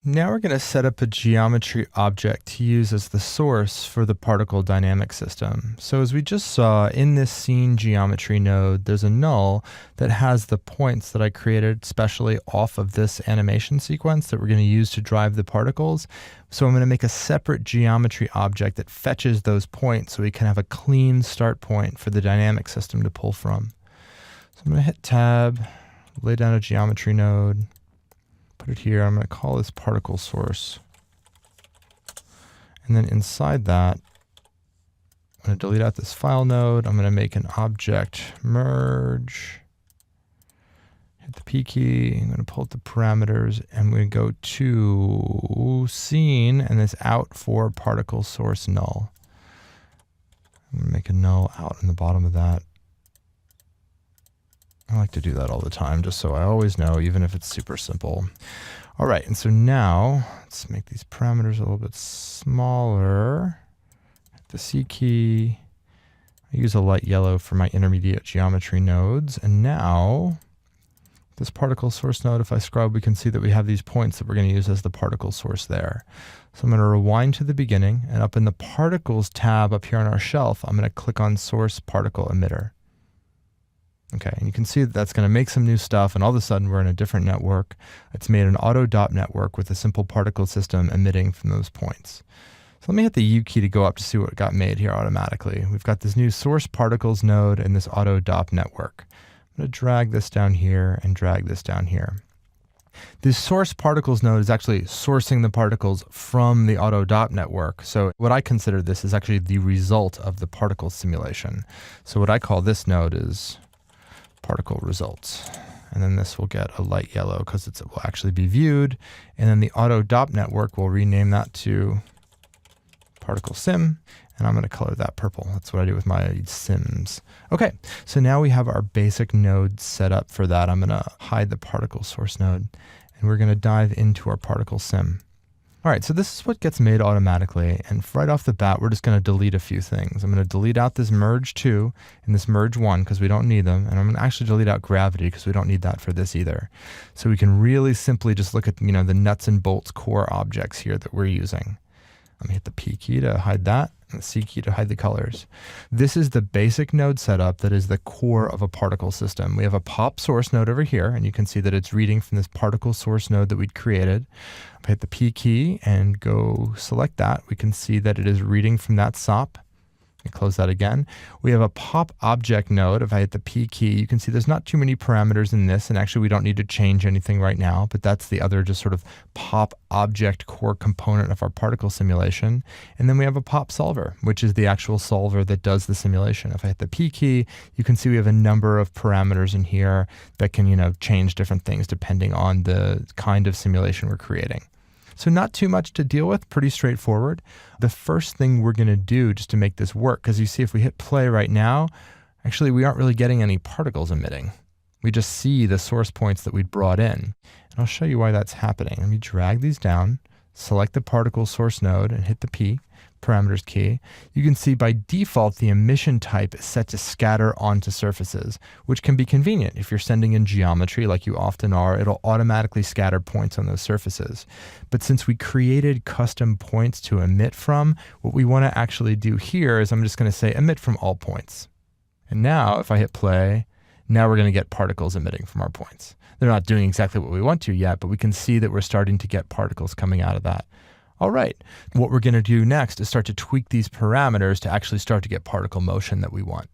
Now we're going to set up a geometry object to use as the source for the particle dynamic system. So as we just saw in this scene geometry node, there's a null that has the points that I created specially off of this animation sequence that we're going to use to drive the particles. So I'm going to make a separate geometry object that fetches those points so we can have a clean start point for the dynamic system to pull from. So I'm going to hit tab, lay down a geometry node. Put it here. I'm going to call this particle source. And then inside that, I'm going to delete out this file node. I'm going to make an object merge. Hit the P key. I'm going to pull up the parameters. And we're going to go to scene and this out for particle source null. I'm going to make a null out in the bottom of that. I like to do that all the time, just so I always know, even if it's super simple. All right, and so now let's make these parameters a little bit smaller. Hit the C key. I use a light yellow for my intermediate geometry nodes. And now this particle source node, if I scrub, we can see that we have these points that we're going to use as the particle source there. So I'm going to rewind to the beginning, and up in the particles tab up here on our shelf, I'm going to click on source particle emitter. Okay, and you can see that that's going to make some new stuff, and all of a sudden we're in a different network. It's made an auto dot network with a simple particle system emitting from those points. So let me hit the U key to go up to see what got made here automatically. We've got this new source particles node and this auto dot network. I'm going to drag this down here and drag this down here. This source particles node is actually sourcing the particles from the auto dot network. So what I consider this is actually the result of the particle simulation. So what I call this node is particle results. And then this will get a light yellow because it will actually be viewed. And then the auto dot network will rename that to particle sim. And I'm going to color that purple. That's what I do with my sims. Okay, so now we have our basic node set up for that. I'm going to hide the particle source node and we're going to dive into our particle sim. All right, so this is what gets made automatically. And right off the bat, we're just going to delete a few things. I'm going to delete out this merge 2 and this merge 1 because we don't need them. And I'm going to actually delete out gravity because we don't need that for this either. So we can really simply just look at, the nuts and bolts core objects here that we're using. I'm going to hit the P key to hide that and the C key to hide the colors. This is the basic node setup that is the core of a particle system. We have a pop source node over here, and you can see that it's reading from this particle source node that we'd created. If I hit the P key and go select that, we can see that it is reading from that SOP. Let me close that again. We have a pop object node. If I hit the P key, you can see there's not too many parameters in this, and actually we don't need to change anything right now, but that's the other just sort of pop object core component of our particle simulation. And then we have a pop solver, which is the actual solver that does the simulation. If I hit the P key, you can see we have a number of parameters in here that can, change different things depending on the kind of simulation we're creating. So not too much to deal with, pretty straightforward. The first thing we're going to do just to make this work, because you see if we hit play right now, actually we aren't really getting any particles emitting. We just see the source points that we'd brought in. And I'll show you why that's happening. Let me drag these down, select the particle source node and hit the P parameters key. You can see by default the emission type is set to scatter onto surfaces, which can be convenient. If you're sending in geometry like you often are, it'll automatically scatter points on those surfaces. But since we created custom points to emit from, what we want to actually do here is I'm just going to say emit from all points. And now if I hit play, now we're going to get particles emitting from our points. They're not doing exactly what we want to yet, but we can see that we're starting to get particles coming out of that. All right, what we're going to do next is start to tweak these parameters to actually start to get particle motion that we want.